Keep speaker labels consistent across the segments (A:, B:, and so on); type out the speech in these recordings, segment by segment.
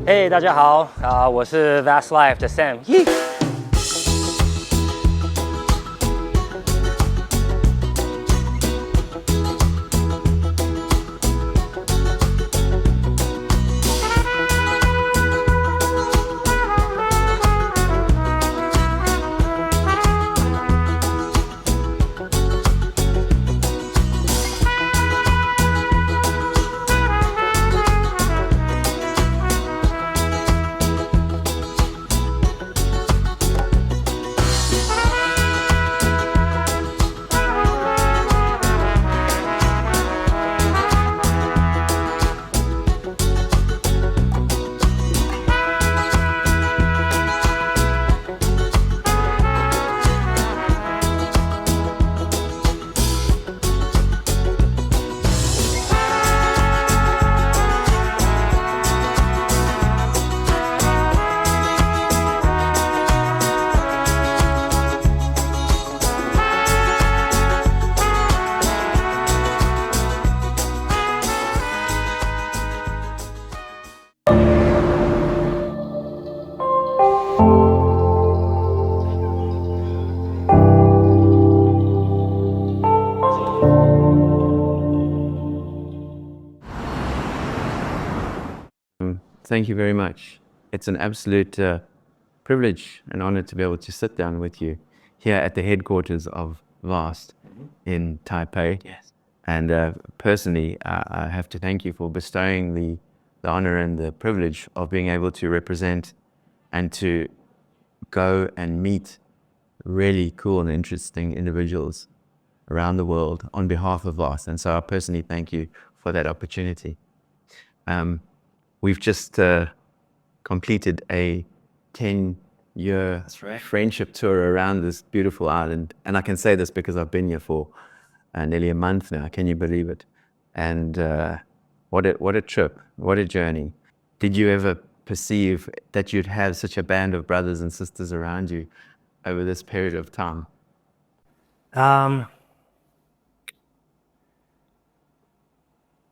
A: 嘿，大家好，我是 Vast Life 的 Sam。Thank
B: you very much. It's an absolute privilege and honor to be able to sit down with you here at the headquarters of VAST in Taipei.
A: Yes.
B: And personally, I have to thank you for bestowing the honor and the privilege of being able to represent and to go and meet really cool and interesting individuals around the world on behalf of VAST. And so I personally thank you for that opportunity. We've just completed a 10-year friendship tour around this beautiful island. And I can say this because I've been here for nearly a month now. Can you believe it? And what a trip, what a journey. Did you ever perceive that you'd have such a band of brothers and sisters around you over this period of time?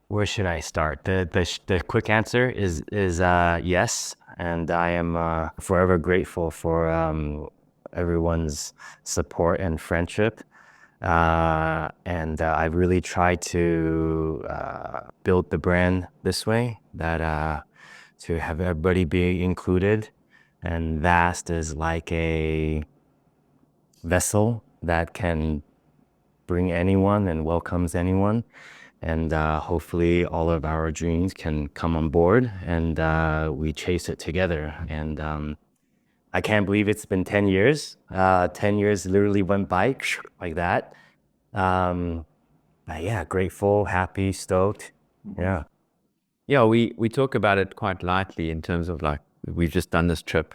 A: Where should I start? The quick answer is yes, and I am forever grateful for everyone's support and friendship. And I've really tried to build the brand this way, that to have everybody be included, and VAST is like a vessel that can bring anyone and welcomes anyone. And hopefully all of our dreams can come on board, and we chase it together. And I can't believe it's been 10 years. 10 years literally went by like that. But yeah, grateful, happy, stoked. Yeah.
B: Yeah, we talk about it quite lightly in terms of like, we've just done this trip.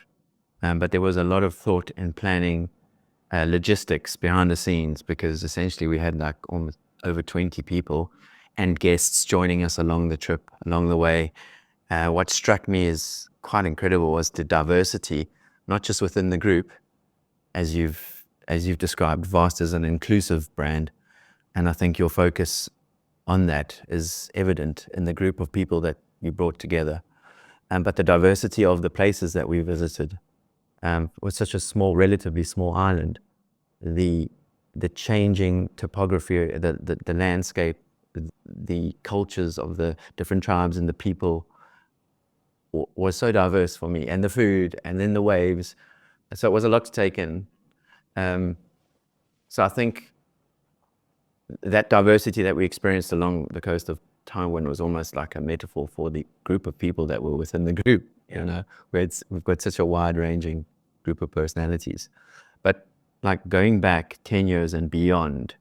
B: But there was a lot of thought and planning, logistics behind the scenes, because essentially we had like almost over 20 people and guests joining us along the trip, along the way. What struck me as quite incredible was the diversity, not just within the group, as you've described. VAST is an inclusive brand, and I think your focus on that is evident in the group of people that you brought together. But the diversity of the places that we visited, was such a small, relatively small island. The changing topography, the landscape, the cultures of the different tribes and the people was so diverse for me, and the food, and then the waves. So it was a lot to take in. So I think that diversity that we experienced along the coast of Taiwan was almost like a metaphor for the group of people that were within the group. Yeah. You know, where we've got such a wide-ranging group of personalities. But like going back 10 years and beyond,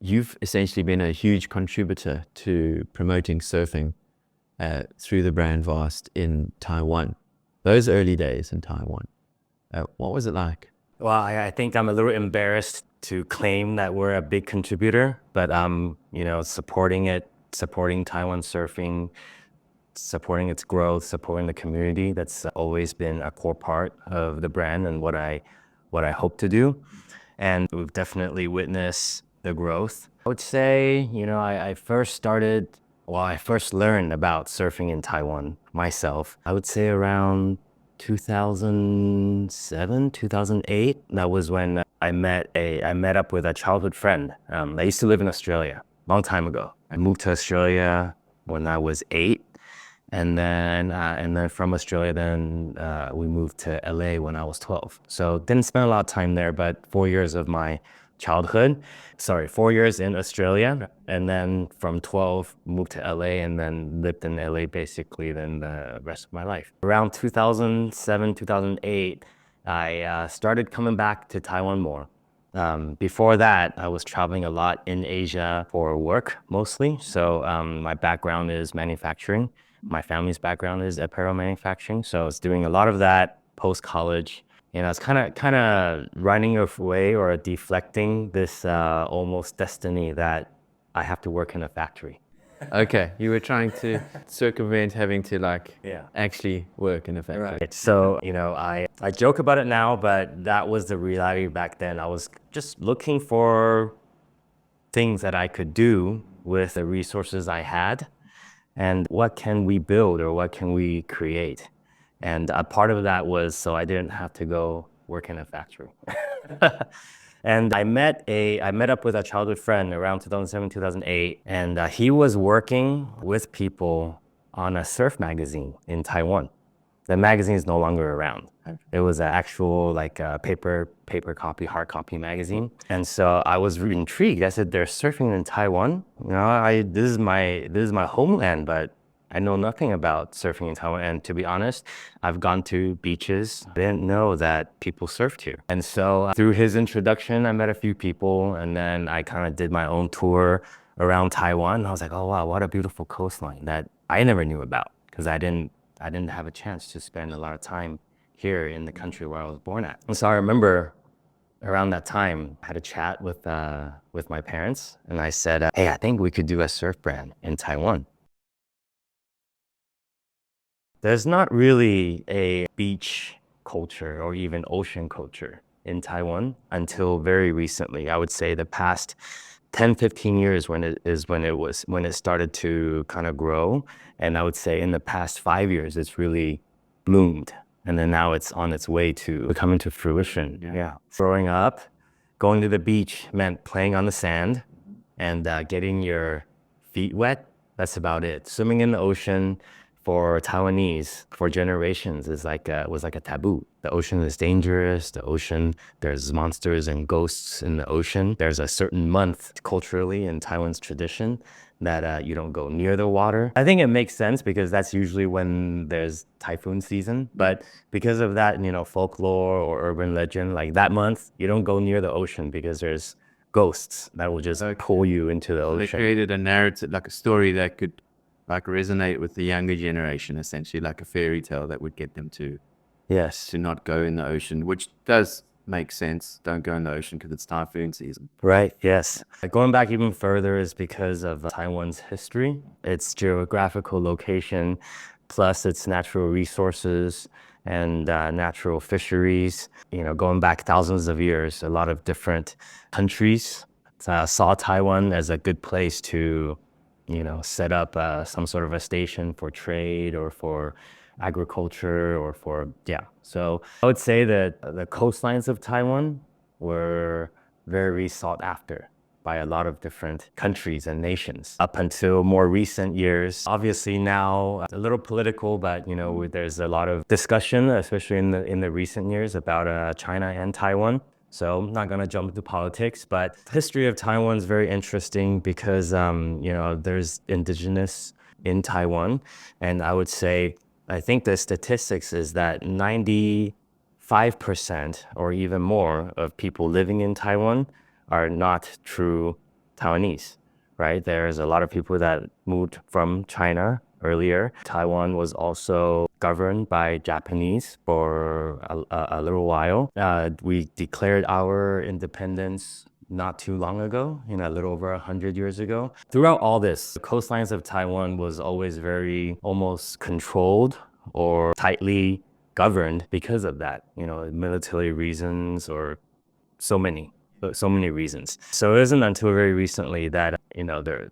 B: you've essentially been a huge contributor to promoting surfing through the brand VAST in Taiwan. Those early days in Taiwan, what was it like?
A: Well, I think I'm a little embarrassed to claim that we're a big contributor, but supporting Taiwan surfing, supporting its growth, supporting the community, that's always been a core part of the brand and what I hope to do. And we've definitely witnessed the growth. I would say, I first started Well, I first learned about surfing in Taiwan myself, I would say around 2007, 2008. That was when I met up with a childhood friend. I used to live in Australia long time ago. I moved to Australia when I was 8, and then from Australia, then we moved to LA when I was 12. So didn't spend a lot of time there, but 4 years of my childhood, sorry, 4 years in Australia, and then from 12 moved to LA, and then lived in LA basically then the rest of my life. Around 2007, 2008, I started coming back to Taiwan more. Before that, I was traveling a lot in Asia for work mostly. So my background is manufacturing. My family's background is apparel manufacturing. So I was doing a lot of that post college. And I was kind of running away or deflecting this almost destiny that I have to work in a factory.
B: Okay, you were trying to circumvent having to like
A: Yeah.
B: actually work in a factory.
A: Right. So, I joke about it now, but that was the reality back then. I was just looking for things that I could do with the resources I had, and what can we build or what can we create. And a part of that was so I didn't have to go work in a factory. And I met up with a childhood friend around 2007, 2008, and he was working with people on a surf magazine in Taiwan. The magazine is no longer around. It was an actual like paper copy, hard copy magazine. And so I was really intrigued. I said, "They're surfing in Taiwan. This is my homeland, but I know nothing about surfing in Taiwan." And to be honest, I've gone to beaches. I didn't know that people surfed here. And so through his introduction, I met a few people, and then I kind of did my own tour around Taiwan. And I was like, "Oh wow, what a beautiful coastline that I never knew about," because I didn't have a chance to spend a lot of time here in the country where I was born at. And so I remember around that time, I had a chat with my parents, and I said, "Hey, I think we could do a surf brand in Taiwan." There's not really a beach culture or even ocean culture in Taiwan until very recently. I would say the past 10, 15 years when it started to kind of grow. And I would say in the past 5 years, it's really bloomed. And then now it's on its way to coming to fruition. Yeah. Growing up, going to the beach meant playing on the sand and getting your feet wet. That's about it. Swimming in the ocean for Taiwanese for generations was like a taboo. The ocean is dangerous. The ocean, there's monsters and ghosts in the ocean. There's a certain month culturally in Taiwan's tradition that you don't go near the water. I think it makes sense because that's usually when there's typhoon season. But because of that, folklore or urban legend, like that month, you don't go near the ocean because there's ghosts that will just pull you into the
B: So they
A: ocean.
B: created a narrative, like a story that could like resonate with the younger generation, essentially like a fairy tale that would get them
A: Yes.
B: to not go in the ocean, which does make sense. Don't go in the ocean because it's typhoon season.
A: Right, yes. Going back even further is because of Taiwan's history, its geographical location, plus its natural resources and natural fisheries. Going back thousands of years, a lot of different countries saw Taiwan as a good place to, set up some sort of a station for trade or for agriculture or for, yeah. So I would say that the coastlines of Taiwan were very sought after by a lot of different countries and nations up until more recent years. Obviously now it's a little political, but there's a lot of discussion, especially in the recent years, about China and Taiwan. So I'm not gonna jump into politics, but the history of Taiwan is very interesting because there's indigenous in Taiwan, and I think the statistics is that 95% or even more of people living in Taiwan are not true Taiwanese, right? There's a lot of people that moved from China earlier. Taiwan was also governed by Japanese for a little while. We declared our independence not too long ago, a little over 100 years ago. Throughout all this, the coastlines of Taiwan was always very almost controlled or tightly governed because of that, military reasons or so many reasons. So it wasn't until very recently that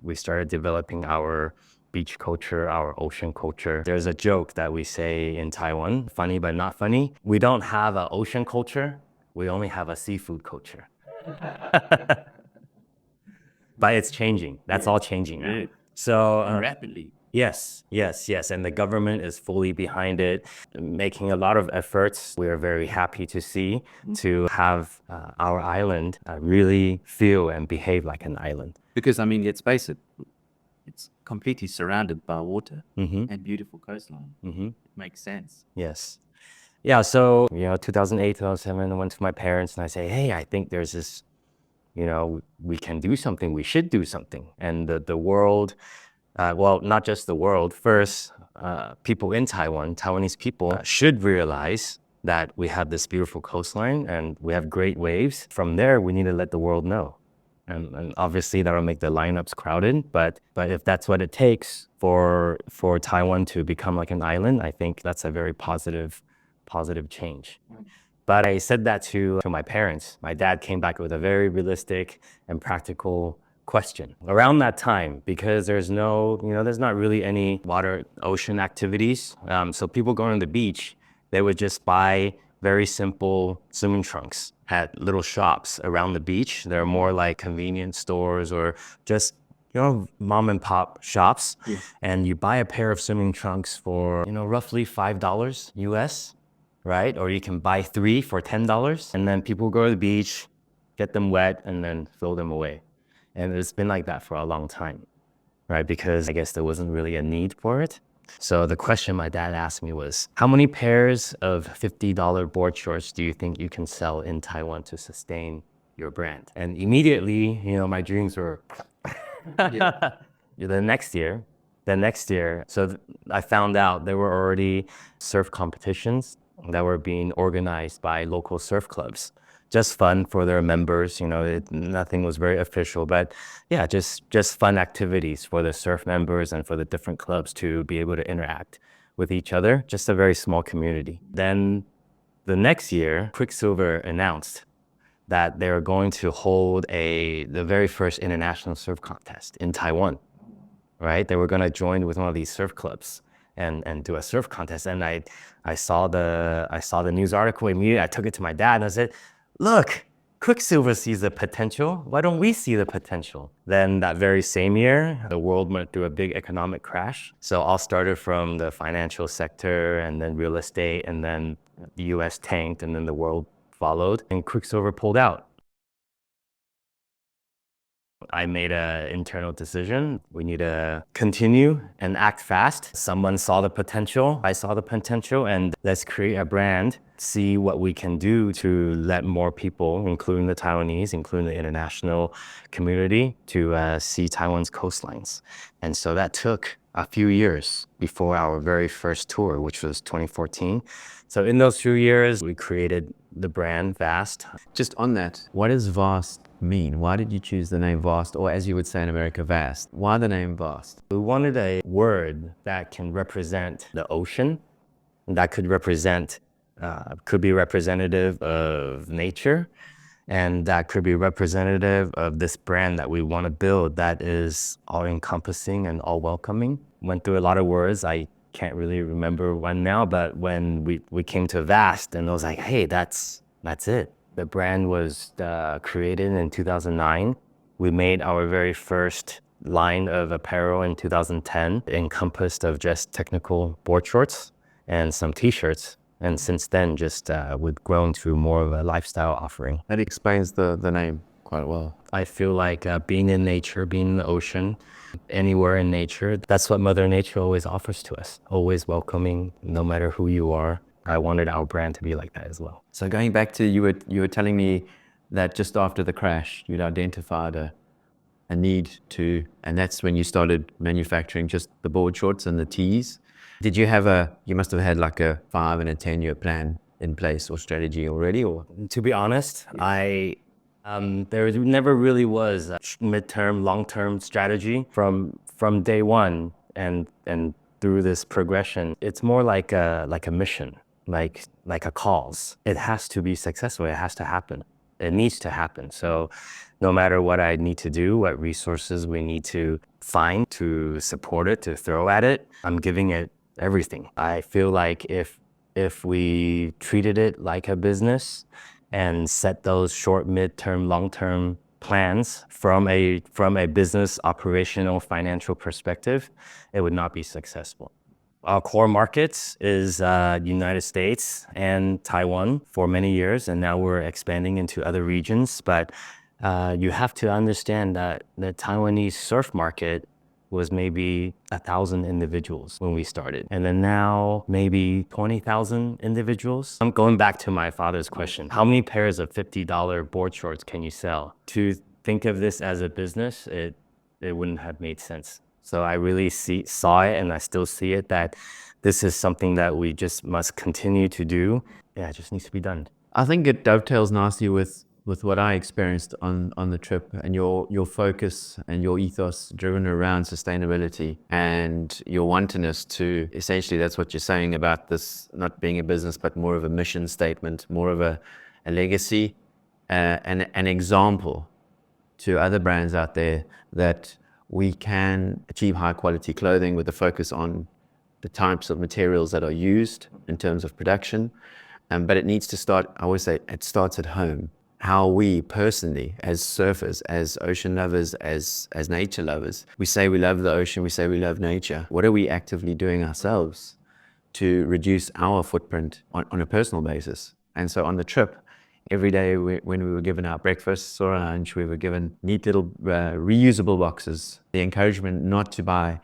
A: we started developing our beach culture, our ocean culture. There's a joke that we say in Taiwan, funny but not funny. We don't have an ocean culture, we only have a seafood culture. But it's changing. That's all changing now. So
B: Rapidly.
A: yes, yes, yes. And the government is fully behind it, making a lot of efforts. We are very happy to see to have our island really feel and behave like an island.
B: Because, I mean, let's face it, it's completely surrounded by water and beautiful coastline. It makes sense.
A: Yes. Yeah. So, 2008, 2007, I went to my parents and I say, hey, I think there's this, we can do something. We should do something. And the world, well, not just the world, first, people in Taiwan, Taiwanese people should realize that we have this beautiful coastline and we have great waves. From there, we need to let the world know. And obviously that'll make the lineups crowded, but if that's what it takes for Taiwan to become like an island, I think that's a very positive change. But I said that to my parents. My dad came back with a very realistic and practical question. Around that time, because there's not really any water ocean activities. So people going to the beach, they would just buy very simple swimming trunks at little shops around the beach. They're more like convenience stores or just mom and pop shops. And you buy a pair of swimming trunks for roughly $5 US, right? Or you can buy 3 for $10, and then people go to the beach, get them wet, and then throw them away. And it's been like that for a long time, right? Because I guess there wasn't really a need for it. So the question my dad asked me was, how many pairs of $50 board shorts do you think you can sell in Taiwan to sustain your brand? And immediately, my dreams were the next year. So I found out there were already surf competitions that were being organized by local surf clubs. Just fun for their members, nothing was very official, but yeah, just fun activities for the surf members and for the different clubs to be able to interact with each other, just a very small community. Then the next year, Quicksilver announced that they were going to hold the very first international surf contest in Taiwan, right? They were going to join with one of these surf clubs and do a surf contest. And I saw the news article immediately. I took it to my dad and I said, look, Quicksilver sees the potential. Why don't we see the potential? Then that very same year, the world went through a big economic crash. So all started from the financial sector and then real estate, and then the US tanked, and then the world followed, and Quicksilver pulled out. I made an internal decision. We need to continue and act fast. Someone saw the potential. I saw the potential, and let's create a brand, see what we can do to let more people, including the Taiwanese, including the international community, to see Taiwan's coastlines. And so that took a few years before our very first tour, which was 2014. So in those few years, we created the brand VAST.
B: Just on that, what does VAST mean? Why did you choose the name VAST, or as you would say in America, VAST? Why the name VAST?
A: We wanted a word that can represent the ocean, that could be representative of nature, and that could be representative of this brand that we want to build that is all-encompassing and all-welcoming. Went through a lot of words. I can't really remember one now, but when we came to VAST, and I was like, hey, that's it. The brand was created in 2009. We made our very first line of apparel in 2010, encompassed of just technical board shorts and some t-shirts. And since then, just we've grown to more of a lifestyle offering.
B: That explains the name quite well.
A: I feel like being in nature, being in the ocean, anywhere in nature, that's what Mother Nature always offers to us. Always welcoming, no matter who you are. I wanted our brand to be like that as well.
B: So going back to, you were telling me that just after the crash, you'd identified a need to, and that's when you started manufacturing just the board shorts and the tees. Did you you must have had like a 5 and a 10-year plan in place or strategy already, or?
A: To be honest, there never really was a midterm, long-term strategy from day one and through this progression. It's more like a mission, like a cause. It has to be successful. It has to happen. It needs to happen. So no matter what I need to do, what resources we need to find to support it, to throw at it, I'm giving it everything. I feel like if we treated it like a business and set those short, mid-term, long-term plans from a business operational financial perspective, it would not be successful. Our core markets is United States and Taiwan for many years, and now we're expanding into other regions. But you have to understand that the Taiwanese surf market was maybe 1,000 individuals when we started. And then now maybe 20,000 individuals. I'm going back to my father's question. How many pairs of $50 board shorts can you sell? To think of this as a business, it wouldn't have made sense. So I really saw it, and I still see it, that this is something that we just must continue to do. Yeah, it just needs to be done.
B: I think it dovetails nicely with what I experienced on the trip, and your focus and your ethos driven around sustainability and your wantonness to essentially, that's what you're saying about this not being a business, but more of a mission statement, more of a legacy, and an example to other brands out there that we can achieve high quality clothing with a focus on the types of materials that are used in terms of production. But it needs to start, I always say, it starts at home. How we personally, as surfers, as ocean lovers, as nature lovers, we say we love the ocean, we say we love nature. What are we actively doing ourselves to reduce our footprint on a personal basis? And so on the trip, every day when we were given our breakfast or lunch, we were given neat little reusable boxes. The encouragement not to buy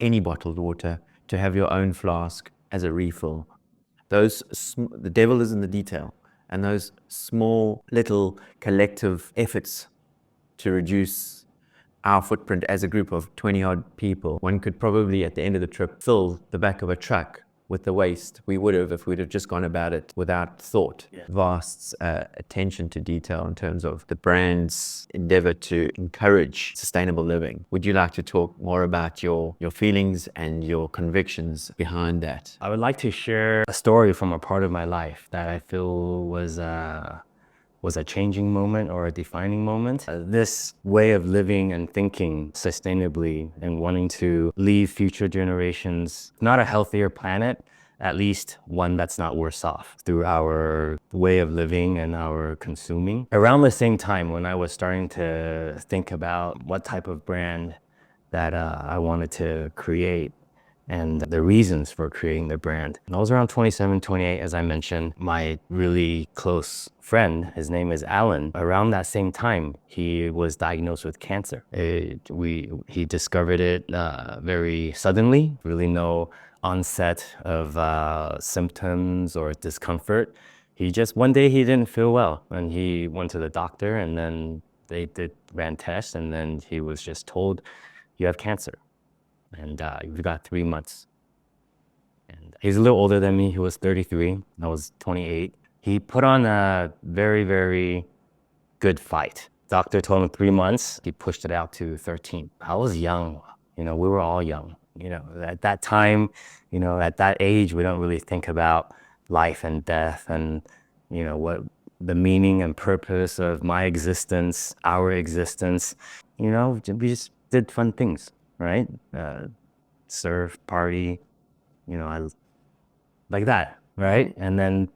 B: any bottled water, to have your own flask as a refill. The devil is in the detail, and those small little collective efforts to reduce our footprint as a group of 20 odd people. One could probably at the end of the trip fill the back of a truck with the waste we would have if we'd have just gone about it without thought. Yeah. Vast attention to detail in terms of the brand's endeavor to encourage sustainable living. Would you like to talk more about your feelings and your convictions behind that?
A: I would like to share a story from a part of my life that I feel was a changing moment or a defining moment. This way of living and thinking sustainably and wanting to leave future generations not a healthier planet, at least one that's not worse off through our way of living and our consuming. Around the same time when I was starting to think about what type of brand that I wanted to create, and the reasons for creating the brand. And I was around 27, 28, as I mentioned. My really close friend, his name is Alan. Around that same time, he was diagnosed with cancer. He discovered it very suddenly, really no onset of symptoms or discomfort. One day he didn't feel well, and he went to the doctor, and then ran tests, and then he was just told, you have cancer. And you've got 3 months. And he's a little older than me. He was 33. I was 28. He put on a very, very good fight. Doctor told him 3 months. He pushed it out to 13. I was young. We were all young. At that time, at that age, we don't really think about life and death and, what the meaning and purpose of my existence, our existence. We just did fun things. Right? Surf, party, I like that, right? And then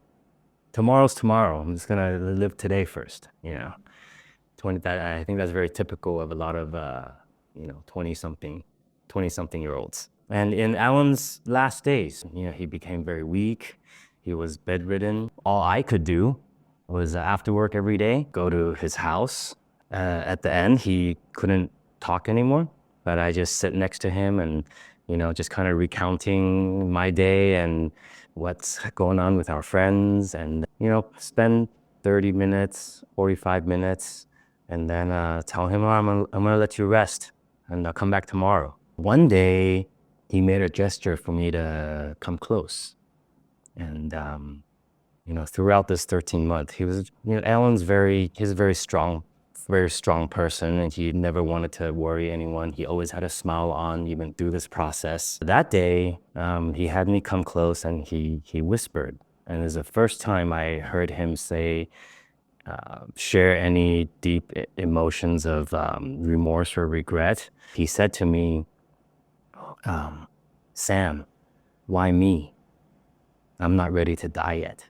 A: tomorrow's tomorrow. I'm just gonna live today first, 20. I think that's very typical of a lot of 20-something-year-olds. And in Alan's last days, he became very weak. He was bedridden. All I could do was after work every day, go to his house. At the end, he couldn't talk anymore. But I just sit next to him and, just kind of recounting my day and what's going on with our friends, and, spend 30 minutes, 45 minutes, and then tell him, I'm gonna let you rest and I'll come back tomorrow. One day, he made a gesture for me to come close. And, throughout this 13 months, he was, Alan's he's a very strong person, and he never wanted to worry anyone. He always had a smile on even through this process. That day, he had me come close, and he whispered. And it was the first time I heard him say, share any deep emotions of remorse or regret. He said to me, Sam, why me? I'm not ready to die yet.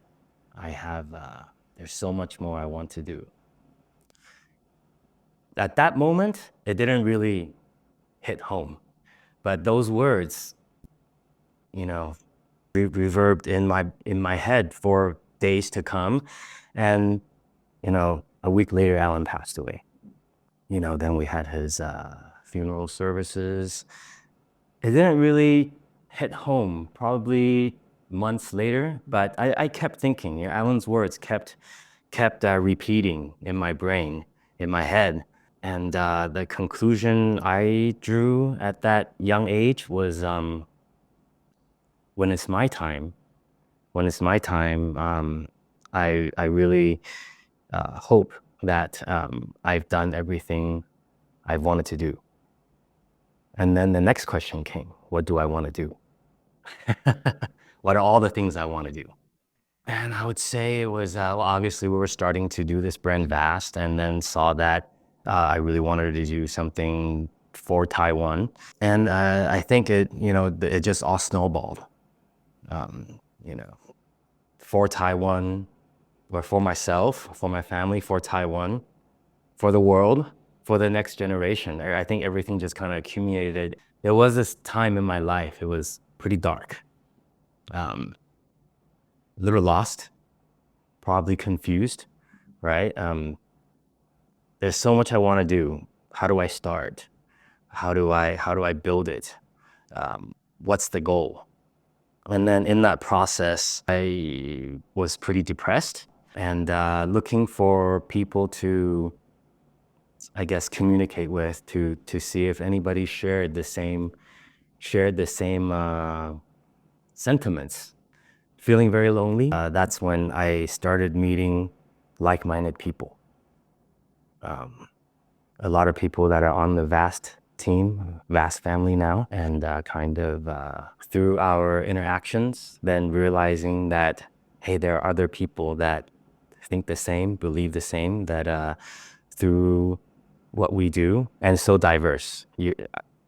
A: There's so much more I want to do. At that moment, it didn't really hit home. But those words, reverbed in my head for days to come. And, a week later, Alan passed away. Then we had his funeral services. It didn't really hit home, probably months later, but I kept thinking, Alan's words kept repeating in my brain, in my head. And the conclusion I drew at that young age was, when it's my time, I really hope that I've done everything I wanted to do. And then the next question came, what do I want to do? What are all the things I want to do? And I would say it was, obviously we were starting to do this brand Vast, and then saw that I really wanted to do something for Taiwan. And I think it just all snowballed, for Taiwan, or for myself, for my family, for Taiwan, for the world, for the next generation. I think everything just kind of accumulated. There was this time in my life, it was pretty dark. A little lost, probably confused, right? There's so much I want to do. How do I start? How do I build it? What's the goal? And then in that process, I was pretty depressed and looking for people to, I guess, communicate with, to see if anybody shared the same sentiments. Feeling very lonely. That's when I started meeting like-minded people. A lot of people that are on the Vast team, Vast family now, and through our interactions, then realizing that, hey, there are other people that think the same, believe the same, that through what we do, and so diverse.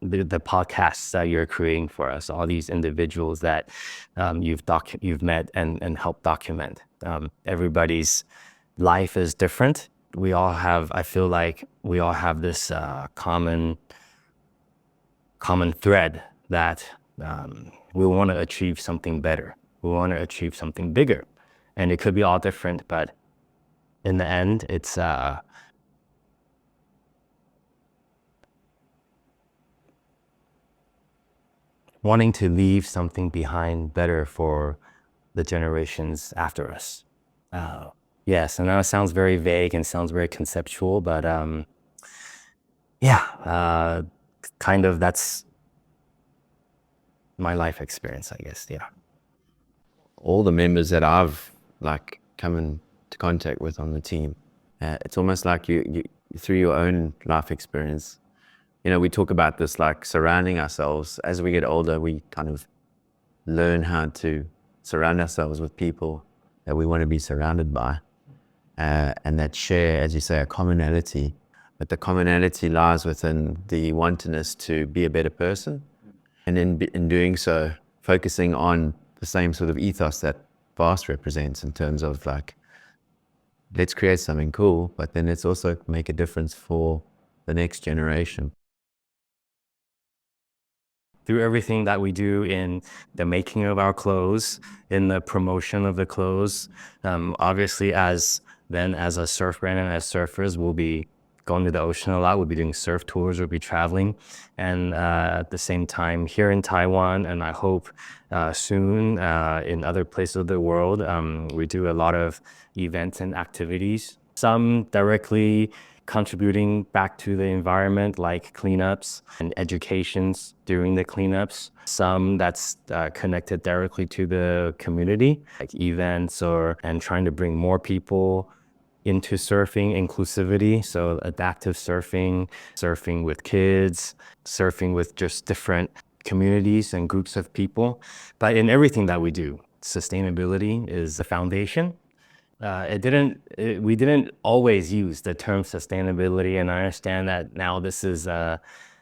A: The podcasts that you're creating for us, all these individuals that you've met and helped document. Everybody's life is different. I feel like we all have this common thread that we want to achieve something better. We want to achieve something bigger. And it could be all different, but in the end, it's wanting to leave something behind better for the generations after us. Yes, and that sounds very vague and sounds very conceptual, but that's my life experience, I guess. Yeah.
B: All the members that I've come into contact with on the team, it's almost like you through your own life experience. We talk about this, surrounding ourselves. As we get older, we kind of learn how to surround ourselves with people that we want to be surrounded by, and that share, as you say, a commonality. But the commonality lies within the wantonness to be a better person, and in doing so, focusing on the same sort of ethos that Vast represents, in terms of let's create something cool, but then let's also make a difference for the next generation.
A: Through everything that we do in the making of our clothes, in the promotion of the clothes, obviously as a surf brand and as surfers, we'll be going to the ocean a lot. We'll be doing surf tours, we'll be traveling. And at the same time here in Taiwan, and I hope soon in other places of the world, we do a lot of events and activities. Some directly contributing back to the environment, like cleanups and educations during the cleanups. Some that's connected directly to the community, like events and trying to bring more people into surfing, inclusivity. So adaptive surfing, surfing with kids, surfing with just different communities and groups of people. But in everything that we do, sustainability is the foundation. We didn't always use the term sustainability, and I understand that now this is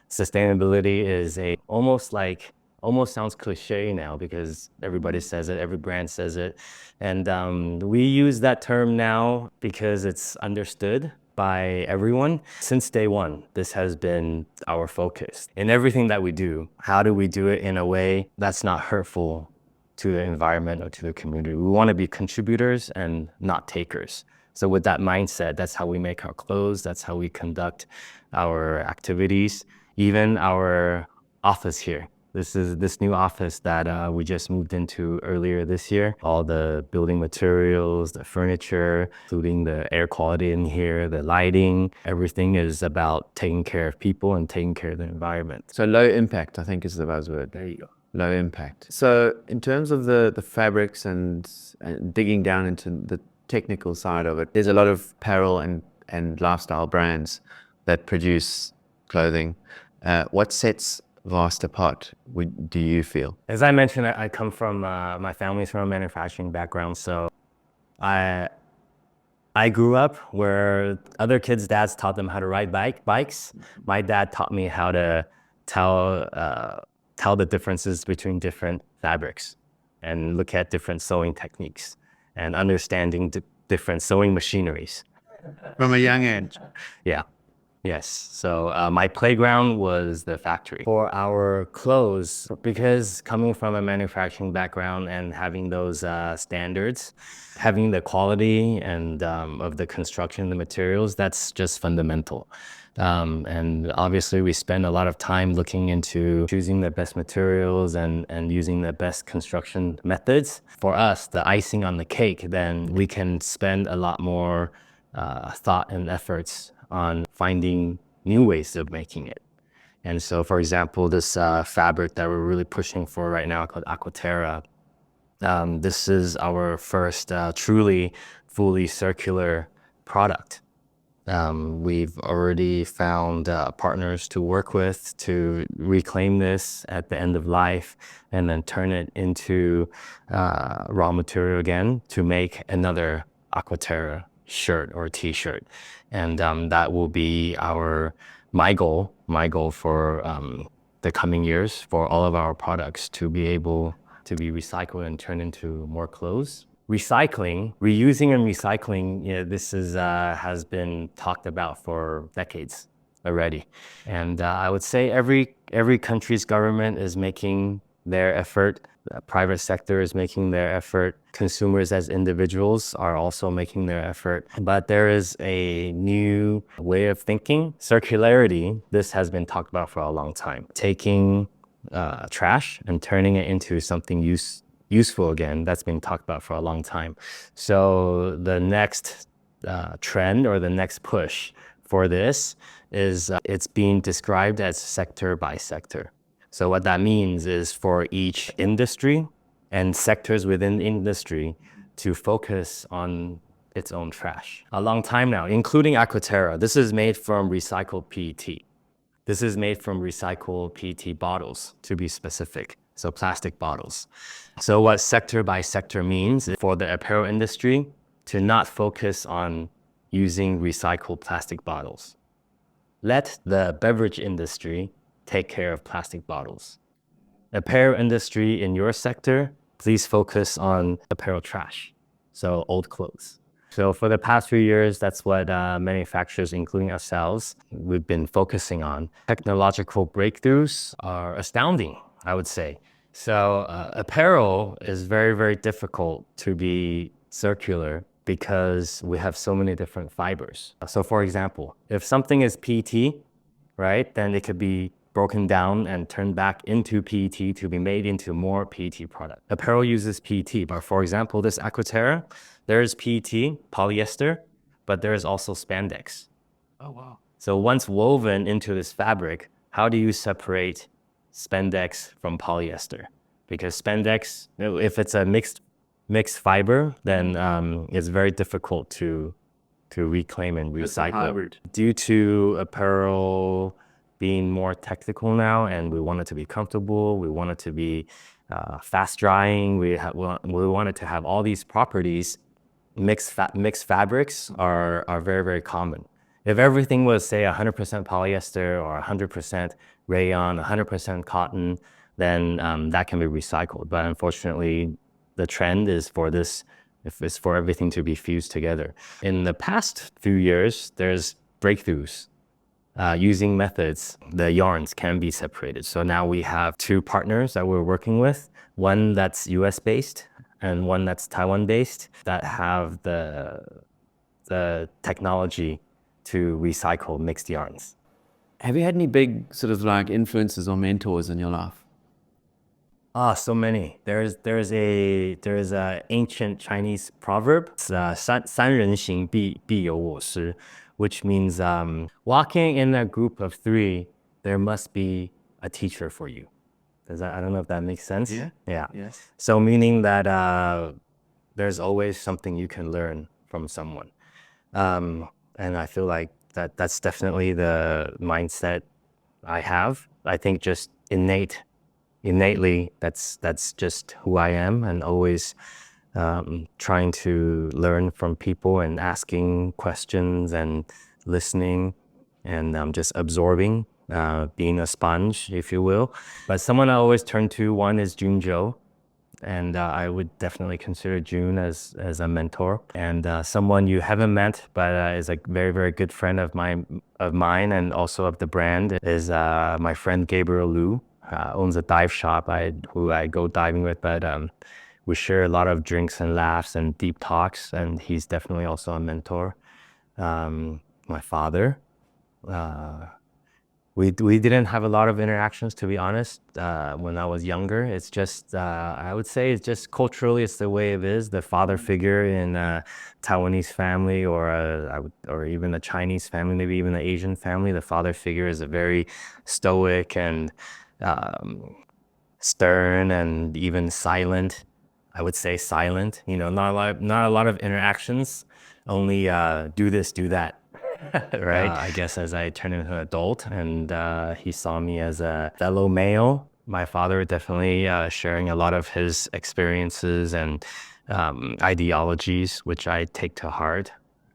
A: sustainability is a almost sounds cliche now because everybody says it, every brand says it, and we use that term now because it's understood by everyone. Since day one, this has been our focus in everything that we do. How do we do it in a way that's not hurtful to the environment or to the community? We want to be contributors and not takers. So with that mindset, that's how we make our clothes. That's how we conduct our activities, even our office here. This is this new office that we just moved into earlier this year. All the building materials, the furniture, including the air quality in here, the lighting, everything is about taking care of people and taking care of the environment.
B: So low impact, I think, is the buzzword.
A: There you go.
B: Low impact. So in terms of the fabrics and digging down into the technical side of it, there's a lot of apparel and lifestyle brands that produce clothing. What sets Vast apart, do you feel?
A: As I mentioned, I come from, my family's from a manufacturing background. So I grew up where other kids' dads taught them how to ride bikes. My dad taught me how to tell the differences between different fabrics and look at different sewing techniques and understanding different sewing machineries.
B: From a young age.
A: Yeah. Yes. So my playground was the factory. For our clothes, because coming from a manufacturing background and having those standards, having the quality and of the construction, the materials, that's just fundamental. And obviously we spend a lot of time looking into choosing the best materials and using the best construction methods. For us, the icing on the cake, then we can spend a lot more thought and efforts on finding new ways of making it. And so, for example, this fabric that we're really pushing for right now called Aquaterra, this is our first truly fully circular product. We've already found partners to work with to reclaim this at the end of life and then turn it into raw material again to make another Aquaterra shirt or t-shirt. And that will be my goal for the coming years for all of our products to be able to be recycled and turned into more clothes. Recycling, reusing and recycling, this is has been talked about for decades already. And I would say every country's government is making their effort. The private sector is making their effort. Consumers as individuals are also making their effort. But there is a new way of thinking. Circularity, this has been talked about for a long time. Taking trash and turning it into something useful again, that's been talked about for a long time. So the next trend or the next push for this is it's being described as sector by sector. So what that means is for each industry and sectors within the industry to focus on its own trash. A long time now, including Aquaterra, this is made from recycled PET. This is made from recycled PET bottles, to be specific, so plastic bottles. So what sector by sector means is for the apparel industry to not focus on using recycled plastic bottles. Let the beverage industry take care of plastic bottles. Apparel industry in your sector, please focus on apparel trash, so old clothes. So for the past few years, that's what manufacturers, including ourselves, we've been focusing on. Technological breakthroughs are astounding, I would say. So apparel is very, very difficult to be circular because we have so many different fibers. So for example, if something is PET, right, then it could be broken down and turned back into PET to be made into more PET product. Apparel uses PET, but for example, this Aquaterra, there is PET, polyester, but there is also spandex.
B: Oh, wow.
A: So once woven into this fabric, how do you separate spandex from polyester? Because spandex, if it's a mixed fiber, then it's very difficult to reclaim and recycle. Due to apparel being more technical now, and we want it to be comfortable, we want it to be fast drying, we want it to have all these properties. mixed fabrics are very, very common. If everything was, say, 100% polyester or 100% rayon, 100% cotton, then that can be recycled. But unfortunately, the trend is for this, if it's for everything to be fused together. In the past few years, there's breakthroughs. Using methods, the yarns can be separated. So now we have two partners that we're working with, one that's US based and one that's Taiwan based, that have the technology to recycle mixed yarns.
B: Have you had any big sort of like influences or mentors in your life?
A: So many. There's a ancient Chinese proverb. It's 三人行必有我师, which means walking in a group of three, there must be a teacher for you. I don't know if that makes sense.
B: Yeah.
A: Yeah.
B: Yes.
A: So meaning that there's always something you can learn from someone. And I feel like that's definitely the mindset I have. I think just innately, that's just who I am, and always trying to learn from people and asking questions and listening and just absorbing, being a sponge, if you will. But someone I always turn to, one is Junjo. And I would definitely consider June as a mentor, and someone you haven't met, but is a very, very good friend of mine, and also of the brand, is my friend Gabriel Liu. Owns a dive shop who I go diving with, but we share a lot of drinks and laughs and deep talks, and he's definitely also a mentor. My father. We didn't have a lot of interactions, to be honest, when I was younger. It's just, I would say it's just culturally, it's the way it is. The father figure in a Taiwanese family, or even a Chinese family, maybe even an Asian family, the father figure is a very stoic and stern and even silent. I would say silent, not a lot of interactions, only do this, do that. Right. I guess as I turned into an adult, and he saw me as a fellow male, my father definitely sharing a lot of his experiences and ideologies, which I take to heart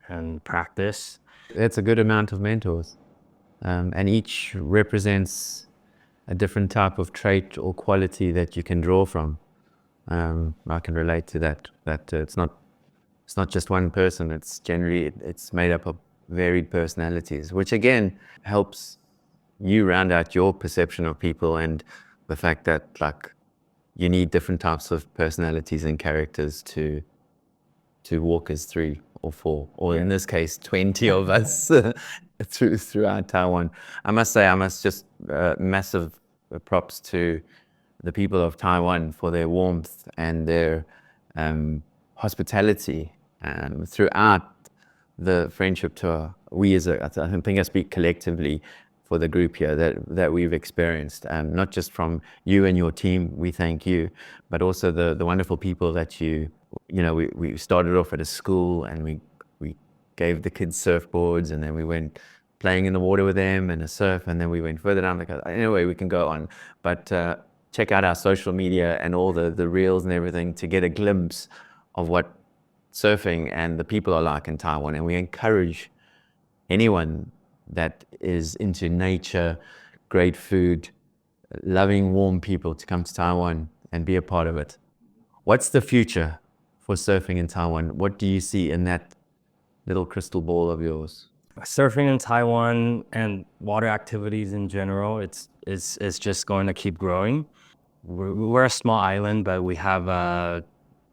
A: and practice.
B: That's a good amount of mentors. And each represents a different type of trait or quality that you can draw from. I can relate to that. It's not just one person. It's generally it's made up of varied personalities, which again helps you round out your perception of people, and the fact that like you need different types of personalities and characters to walk as 3 or 4, or in this case 20 of us throughout Taiwan. I must say, just massive props to the people of Taiwan for their warmth and their hospitality throughout the friendship tour. I think I speak collectively for the group here that we've experienced, not just from you and your team, we thank you, but also the wonderful people that we started off at a school, and we gave the kids surfboards, and then we went playing in the water with them and a surf, and then we went further down the coast. Anyway, we can go on, but check out our social media and all the reels and everything to get a glimpse of what surfing and the people are like in Taiwan. And we encourage anyone that is into nature, great food, loving warm people to come to Taiwan and be a part of it. What's the future for surfing in Taiwan? What do you see in that little crystal ball of yours?
A: Surfing in Taiwan and water activities in general, it's just going to keep growing. We're a small island, but we have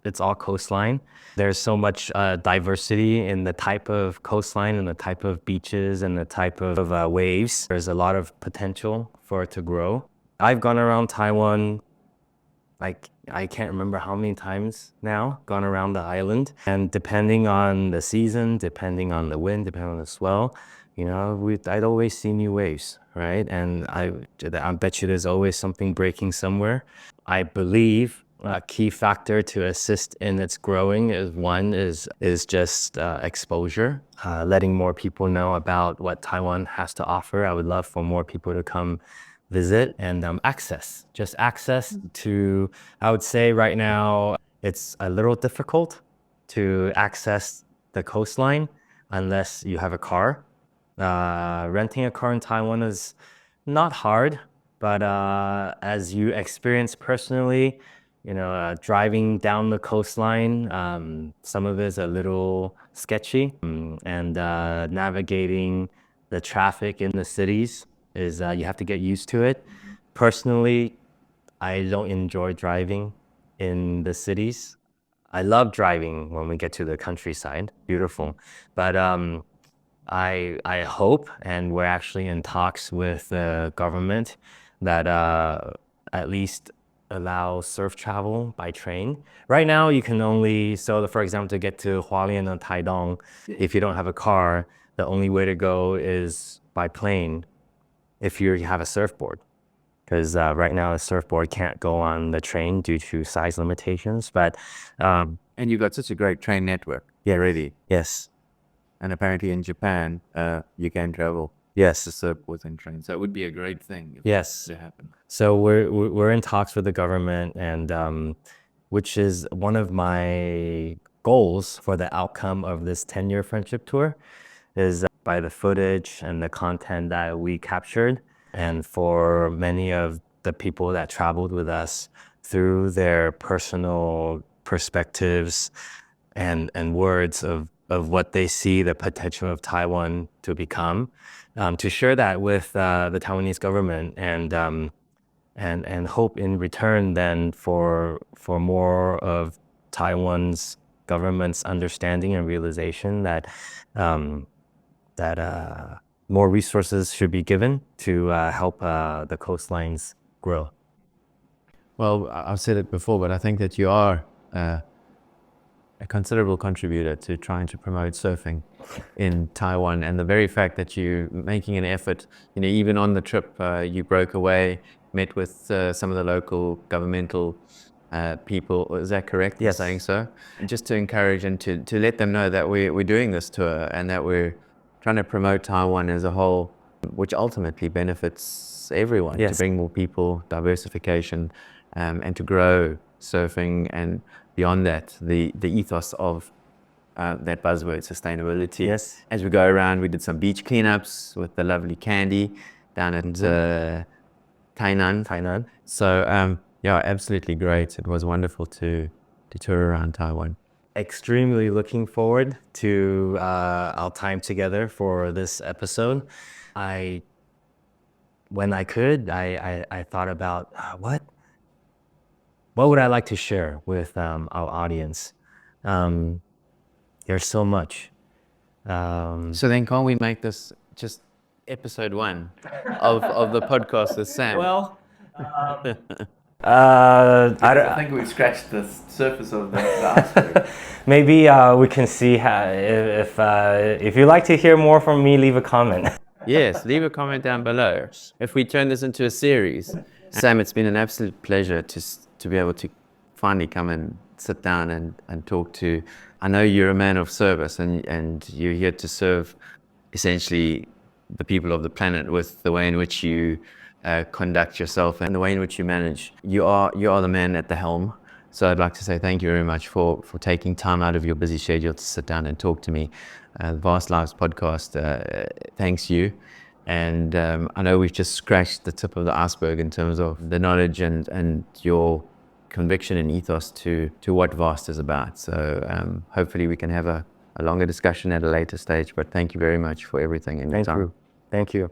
A: it's all coastline. There's so much diversity in the type of coastline and the type of beaches and the type of waves. There's a lot of potential for it to grow. I've gone around Taiwan, like, I can't remember how many times now, gone around the island. And depending on the season, depending on the wind, depending on the swell, I'd always see new waves, right? And I bet you there's always something breaking somewhere. I believe a key factor to assist in its growing is just exposure, letting more people know about what Taiwan has to offer. I would love for more people to come visit, and access to, I would say right now it's a little difficult to access the coastline unless you have a car. Renting a car in Taiwan is not hard, but as you experience personally, driving down the coastline, some of it is a little sketchy, and navigating the traffic in the cities is you have to get used to it. Personally, I don't enjoy driving in the cities. I love driving when we get to the countryside, beautiful. But I hope, and we're actually in talks with the government that at least allow surf travel by train. Right now, you can only, for example, to get to Hualien and Taidong, if you don't have a car, the only way to go is by plane if you have a surfboard. Because right now, a surfboard can't go on the train due to size limitations. But
B: And you've got such a great train network.
A: yeah,
B: Already.
A: yes,
B: And apparently in Japan, you can travel
A: yes,
B: to surfboards and trains. So it would be a great thing if
A: yes.
B: to happen.
A: So we're in talks with the government, and which is one of my goals for the outcome of this 10-year friendship tour, is by the footage and the content that we captured, and for many of the people that traveled with us through their personal perspectives and words of what they see the potential of Taiwan to become, to share that with the Taiwanese government, and hope in return then for more of Taiwan's government's understanding and realization that more resources should be given to help the coastlines grow.
B: Well, I've said it before, but I think that you are a considerable contributor to trying to promote surfing in Taiwan. And the very fact that you're making an effort, even on the trip, you broke away, met with some of the local governmental people. Is that correct?
A: Yes.
B: In saying so? Just to encourage and to let them know that we're doing this tour and that we're trying to promote Taiwan as a whole, which ultimately benefits everyone.
A: Yes.
B: To bring more people, diversification, and to grow surfing, and beyond that, the ethos of that buzzword, sustainability.
A: Yes.
B: As we go around, we did some beach cleanups with the lovely Candy down at Tainan. So yeah, absolutely great. It was wonderful to tour around Taiwan.
A: Extremely looking forward to our time together for this episode. When I could, I thought about what would I like to share with our audience. There's so much.
B: So then can't we make this just episode 1 of the podcast with Sam?
A: Well,
B: I think we've scratched the surface of the iceberg.
A: maybe we can see how, if you'd like to hear more from me, leave a comment.
B: Yes, leave a comment down below. If we turn this into a series. Sam, it's been an absolute pleasure to be able to finally come and sit down and talk to. I know you're a man of service, and you're here to serve essentially the people of the planet with the way in which you conduct yourself and the way in which you manage. You are the man at the helm. So I'd like to say thank you very much for taking time out of your busy schedule to sit down and talk to me. The Vast Lives podcast thanks you. And I know we've just scratched the tip of the iceberg in terms of the knowledge and your conviction and ethos to what Vast is about. So hopefully we can have a longer discussion at a later stage. But thank you very much for everything and your time.
A: Thank you.